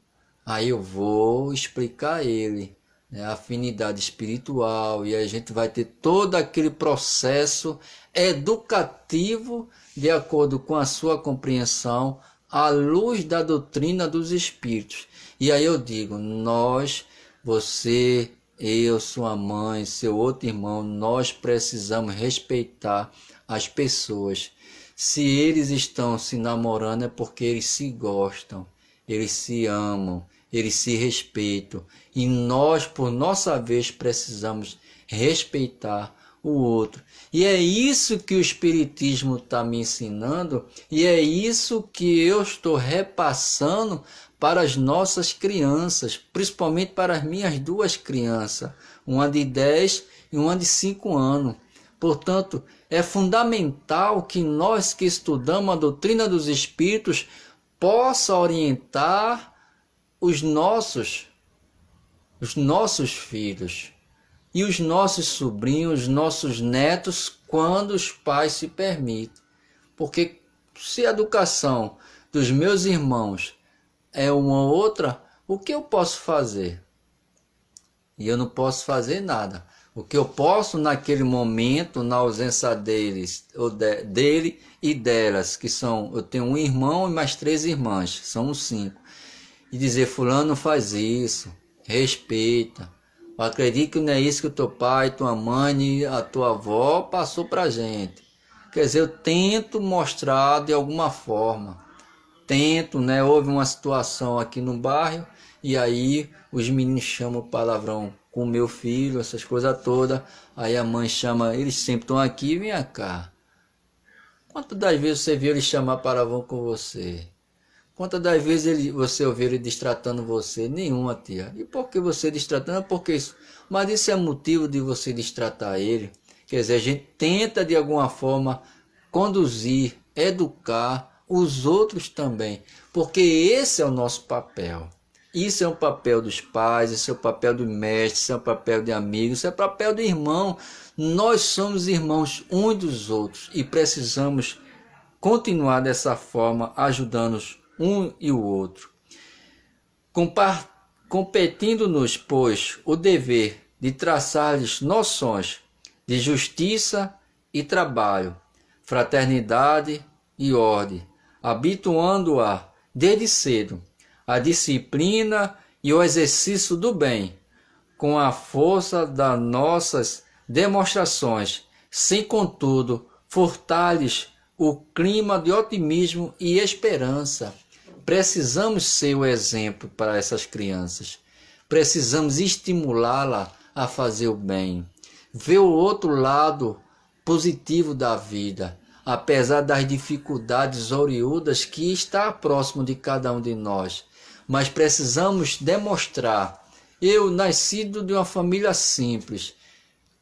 Aí eu vou explicar a ele, né, a afinidade espiritual, e a gente vai ter todo aquele processo educativo de acordo com a sua compreensão, à luz da doutrina dos espíritos. E aí eu digo: nós, você, eu, sua mãe, seu outro irmão, nós precisamos respeitar as pessoas. Se eles estão se namorando é porque eles se gostam, eles se amam, eles se respeitam. E nós, por nossa vez, precisamos respeitar o outro. E é isso que o Espiritismo está me ensinando, e é isso que eu estou repassando para as nossas crianças, principalmente para as minhas duas crianças, uma de 10 e uma de 5 anos. Portanto, é fundamental que nós que estudamos a doutrina dos espíritos possa orientar os nossos filhos e os nossos sobrinhos, os nossos netos, quando os pais se permitem. Porque se a educação dos meus irmãos é uma outra, o que eu posso fazer? E eu não posso fazer nada. O que eu posso naquele momento, na ausência deles, ou dele e delas, que são, eu tenho um irmão e mais 3 irmãs, somos 5. E dizer: fulano faz isso, respeita. Eu acredito que não é isso que o teu pai, tua mãe e a tua avó passou pra gente. Quer dizer, eu tento mostrar de alguma forma. Tento, né? Houve uma situação aqui no bairro e aí os meninos chamam palavrão com o meu filho, essas coisas todas. Aí a mãe chama: eles sempre estão aqui, vem cá. Quantas das vezes você viu ele chamar palavrão com você? Quantas das vezes você ouviu ele destratando você? Nenhuma, tia. E por que você destratando? Porque isso. Mas isso é motivo de você destratar ele. Quer dizer, a gente tenta de alguma forma conduzir, educar os outros também. Porque esse é o nosso papel. Isso é um papel dos pais, esse é o papel do mestre, esse é o papel de amigos, esse é o papel do irmão. Nós somos irmãos uns dos outros e precisamos continuar dessa forma, ajudando-nos um e o outro. Competindo-nos, pois, o dever de traçar-lhes noções de justiça e trabalho, fraternidade e ordem, habituando-a desde cedo a disciplina e o exercício do bem, com a força das nossas demonstrações, sem contudo furtar-lhes o clima de otimismo e esperança. Precisamos ser o exemplo para essas crianças. Precisamos estimulá-la a fazer o bem. Ver o outro lado positivo da vida, apesar das dificuldades oriundas que está próximo de cada um de nós. Mas precisamos demonstrar: eu, nascido de uma família simples,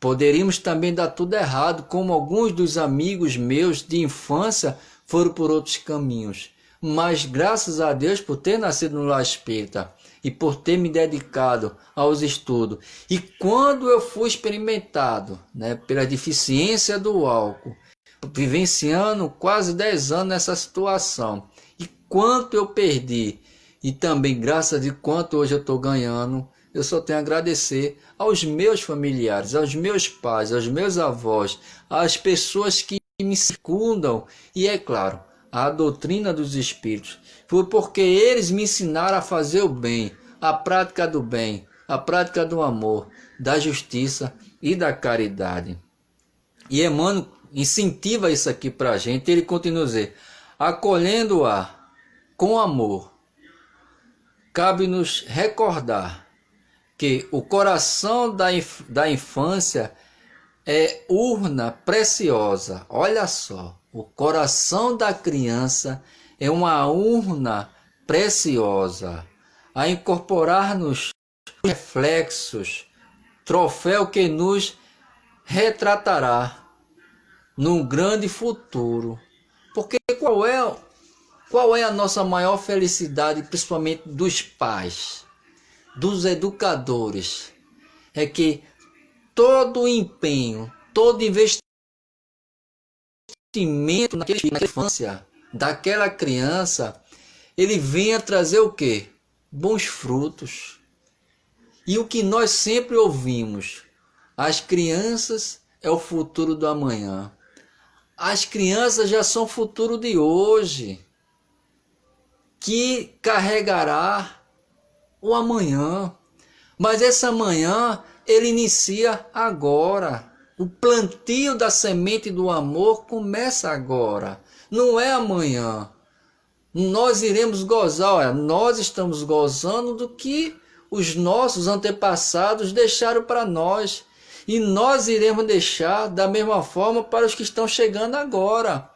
poderíamos também dar tudo errado, como alguns dos amigos meus de infância foram por outros caminhos. Mas graças a Deus por ter nascido no lar espírita e por ter me dedicado aos estudos. E quando eu fui experimentado, né, pela deficiência do álcool, vivenciando quase 10 anos nessa situação, e quanto eu perdi, e também graças a quanto hoje eu estou ganhando, eu só tenho a agradecer aos meus familiares, aos meus pais, aos meus avós, às pessoas que me circundam e, é claro, a doutrina dos espíritos. Foi porque eles me ensinaram a fazer o bem, a prática do bem, a prática do amor, da justiça e da caridade. E Emmanuel incentiva isso aqui para a gente. Ele continua a dizer: acolhendo-a com amor, cabe-nos recordar que o coração da infância é urna preciosa. Olha só, o coração da criança é uma urna preciosa, a incorporar-nos reflexos, troféu que nos retratará num grande futuro. Porque qual é a nossa maior felicidade, principalmente dos pais, dos educadores? É que todo empenho, todo investimento sentimento naquela infância daquela criança, ele venha trazer o quê? Bons frutos. E o que nós sempre ouvimos, as crianças é o futuro do amanhã. As crianças já são o futuro de hoje, que carregará o amanhã. Mas esse amanhã, ele inicia agora. O plantio da semente do amor começa agora, não é amanhã. Nós iremos gozar, olha, nós estamos gozando do que os nossos antepassados deixaram para nós. E nós iremos deixar da mesma forma para os que estão chegando agora.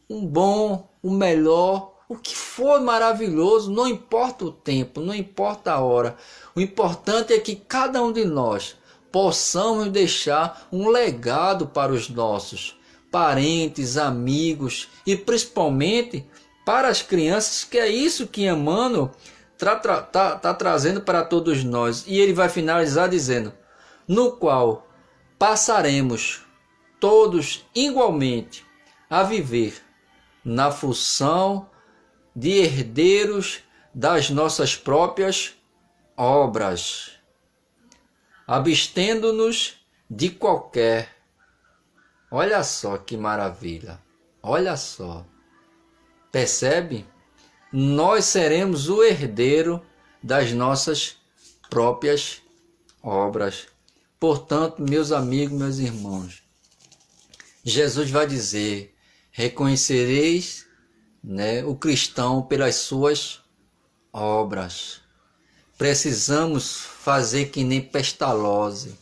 Um bom, o melhor, o que for maravilhoso, não importa o tempo, não importa a hora. O importante é que cada um de nós possamos deixar um legado para os nossos parentes, amigos e principalmente para as crianças, que é isso que Emmanuel está trazendo para todos nós. E ele vai finalizar dizendo, no qual passaremos todos igualmente a viver na função de herdeiros das nossas próprias obras, abstendo-nos de qualquer. Olha só que maravilha, olha só, percebe? Nós seremos o herdeiro das nossas próprias obras. Portanto, meus amigos, meus irmãos, Jesus vai dizer, reconhecereis, o cristão pelas suas obras. Precisamos fazer que nem Pestalozzi.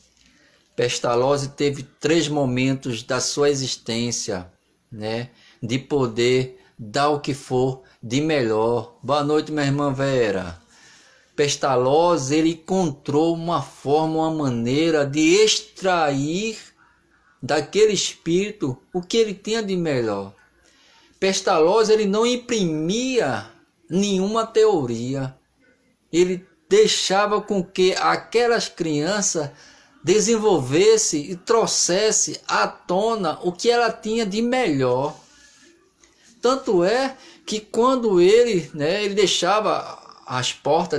Pestalozzi teve 3 momentos da sua existência, de poder dar o que for de melhor. Boa noite, minha irmã Vera. Pestalozzi, ele encontrou uma forma, uma maneira de extrair daquele espírito o que ele tinha de melhor. Pestalozzi, ele não imprimia nenhuma teoria. Ele deixava com que aquelas crianças desenvolvesse e trouxesse à tona o que ela tinha de melhor. Tanto é que quando ele deixava as portas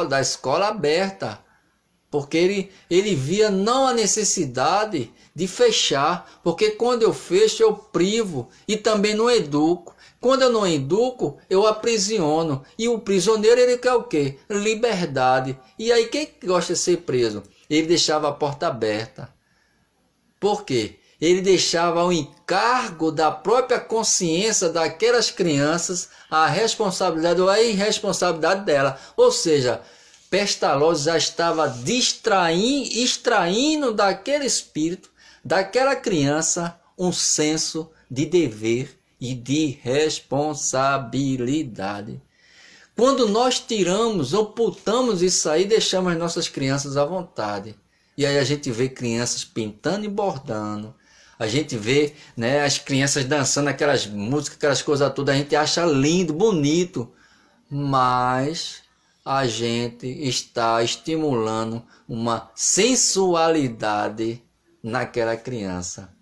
da escola aberta, porque ele via não a necessidade de fechar, porque quando eu fecho eu privo e também não educo. Quando eu não educo, eu aprisiono. E o prisioneiro, ele quer o quê? Liberdade. E aí quem gosta de ser preso? Ele deixava a porta aberta. Por quê? Ele deixava ao encargo da própria consciência daquelas crianças a responsabilidade ou a irresponsabilidade dela. Ou seja, Pestalozzi já estava extraindo daquele espírito, daquela criança, um senso de dever e de responsabilidade. Quando nós tiramos, ocultamos isso aí, deixamos as nossas crianças à vontade. E aí a gente vê crianças pintando e bordando. A gente vê as crianças dançando aquelas músicas, aquelas coisas todas. A gente acha lindo, bonito. Mas a gente está estimulando uma sensualidade naquela criança.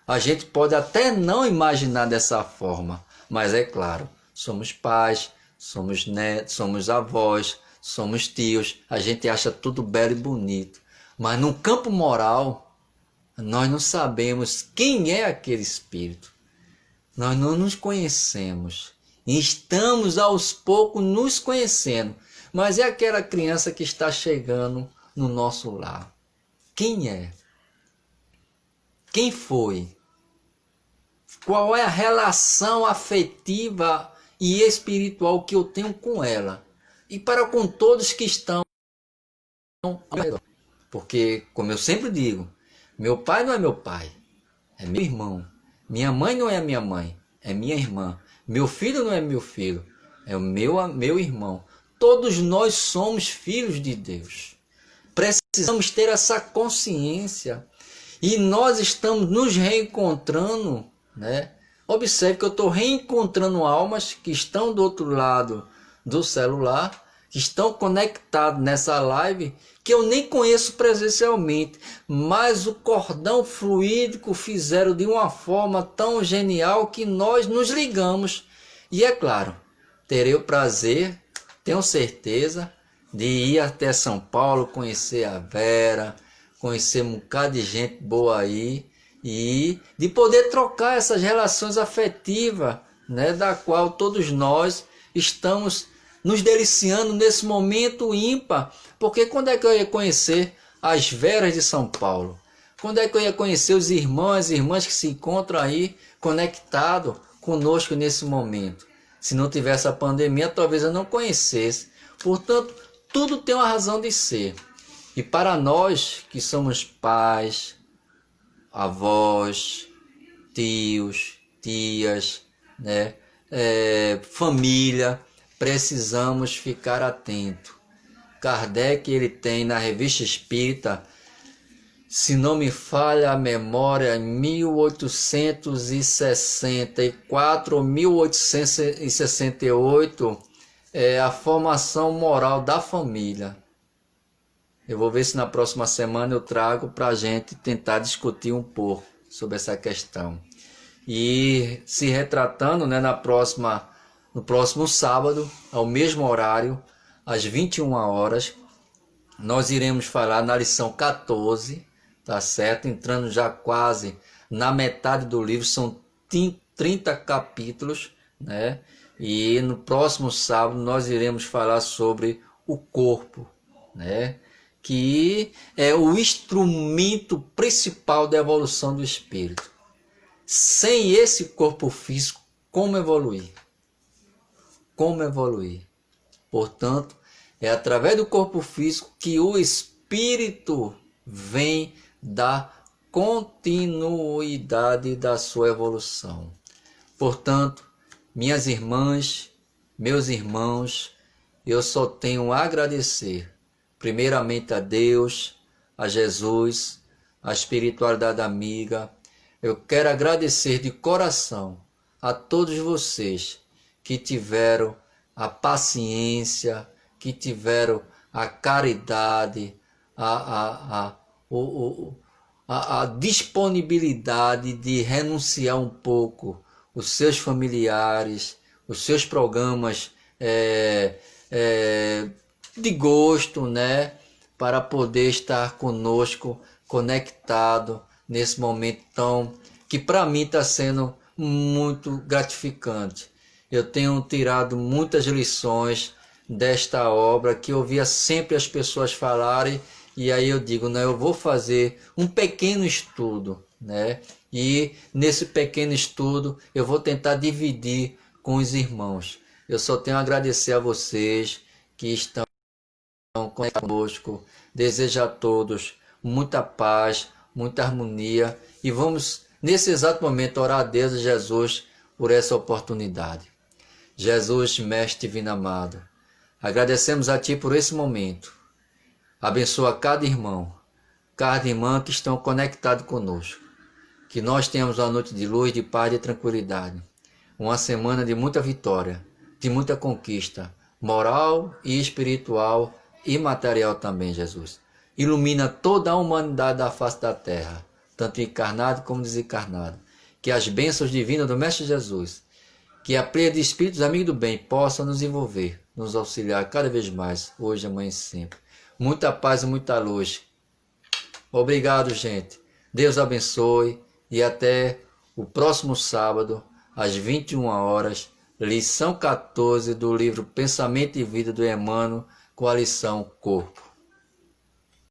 A gente pode até não imaginar dessa forma, mas é claro, somos pais, somos netos, somos avós, somos tios, a gente acha tudo belo e bonito. Mas no campo moral, nós não sabemos quem é aquele espírito. Nós não nos conhecemos. Estamos aos poucos nos conhecendo. Mas é aquela criança que está chegando no nosso lar. Quem é? Quem foi? Qual é a relação afetiva e espiritual que eu tenho com ela? E para com todos que estão ao redor. Porque, como eu sempre digo, meu pai não é meu pai, é meu irmão. Minha mãe não é minha mãe, é minha irmã. Meu filho não é meu filho, é o meu irmão. Todos nós somos filhos de Deus. Precisamos ter essa consciência. E nós estamos nos reencontrando, Observe que eu estou reencontrando almas que estão do outro lado do celular que estão conectados nessa live, que eu nem conheço presencialmente, mas o cordão fluídico fizeram de uma forma tão genial que nós nos ligamos. E é claro, terei o prazer, tenho certeza, de ir até São Paulo, conhecer a Vera, conhecer um bocado de gente boa aí, e de poder trocar essas relações afetivas, né, da qual todos nós estamos nos deliciando nesse momento ímpar. Porque quando é que eu ia conhecer as Veras de São Paulo? Quando é que eu ia conhecer os irmãos e as irmãs que se encontram aí conectados conosco nesse momento? Se não tivesse a pandemia, talvez eu não conhecesse. Portanto, tudo tem uma razão de ser. E para nós que somos pais, avós, tios, tias, né, família, precisamos ficar atento. Kardec, ele tem na Revista Espírita, se não me falha a memória, em 1864 ou 1868, a formação moral da família. Eu vou ver se na próxima semana eu trago para a gente tentar discutir um pouco sobre essa questão. E se retratando, né, no próximo sábado, ao mesmo horário, às 21 horas, nós iremos falar na lição 14, tá certo? Entrando já quase na metade do livro, são 30 capítulos, né? E no próximo sábado nós iremos falar sobre o corpo, né? Que é o instrumento principal da evolução do espírito. Sem esse corpo físico, como evoluir? Como evoluir? Portanto, é através do corpo físico que o espírito vem dar continuidade da sua evolução. Portanto, minhas irmãs, meus irmãos, eu só tenho a agradecer, primeiramente a Deus, a Jesus, a espiritualidade amiga. Eu quero agradecer de coração a todos vocês que tiveram a paciência, que tiveram a caridade, a disponibilidade de renunciar um pouco os seus familiares, os seus programas de gosto, né, para poder estar conosco, conectado nesse momento tão que para mim está sendo muito gratificante. Eu tenho tirado muitas lições desta obra que eu via sempre as pessoas falarem, e aí eu digo, né, eu vou fazer um pequeno estudo, né? E nesse pequeno estudo eu vou tentar dividir com os irmãos. Eu só tenho a agradecer a vocês que estão conosco. Desejo a todos muita paz, muita harmonia, e vamos nesse exato momento orar a Deus e Jesus por essa oportunidade. Jesus, Mestre Divino Amado, agradecemos a Ti por esse momento. Abençoa cada irmão, cada irmã que estão conectados conosco. Que nós tenhamos uma noite de luz, de paz e tranquilidade. Uma semana de muita vitória, de muita conquista, moral e espiritual e material também, Jesus. Ilumina toda a humanidade da face da terra, tanto encarnado como desencarnado. Que as bênçãos divinas do Mestre Jesus, que a pleia de espíritos amigos do bem possam nos envolver, nos auxiliar cada vez mais, hoje, amanhã e sempre. Muita paz e muita luz. Obrigado, gente. Deus abençoe e até o próximo sábado, às 21 horas, lição 14 do livro Pensamento e Vida do Emmanuel, com a lição Corpo.